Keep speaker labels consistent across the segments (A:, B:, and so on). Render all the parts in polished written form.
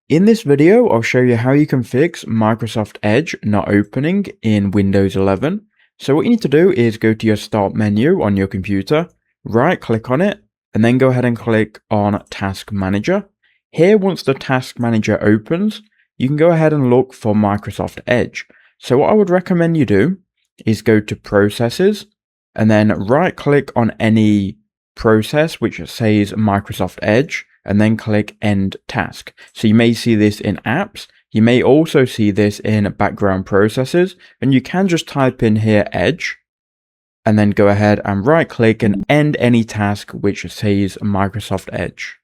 A: In this video, I'll show you how you can fix Microsoft Edge not opening in Windows 11. So what you need to do is go to your Start menu on your computer, right click on it, and then go ahead and click on Task Manager. Here, once the Task Manager opens, you can go ahead and look for Microsoft Edge. So what I would recommend you do is go to Processes, and then right click on any process which says Microsoft Edge, and then click End Task. So you may see this in Apps. You may also see this in Background Processes, and you can just type in here Edge, and then go ahead and right click and end any task which says Microsoft Edge.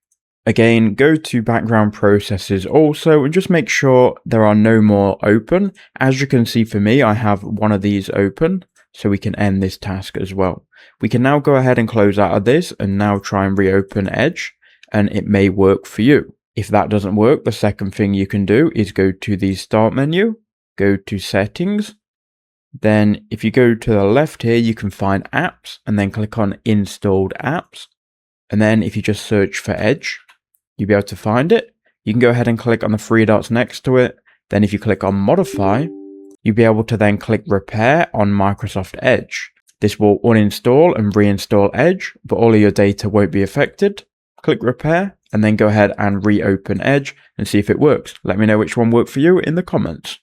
A: Again, go to Background Processes also, and just make sure there are no more open. As you can see for me, I have one of these open, so we can end this task as well. We can now go ahead and close out of this and now try and reopen Edge, and it may work for you. If that doesn't work, the second thing you can do is go to the Start menu, go to Settings. Then if you go to the left here, you can find Apps, and then click on Installed Apps. And then if you just search for Edge, you'll be able to find it. You can go ahead and click on the three dots next to it. Then if you click on Modify, you'll be able to then click Repair on Microsoft Edge. This will uninstall and reinstall Edge, but all of your data won't be affected. Click Repair, and then go ahead and reopen Edge and see if it works. Let me know which one worked for you in the comments.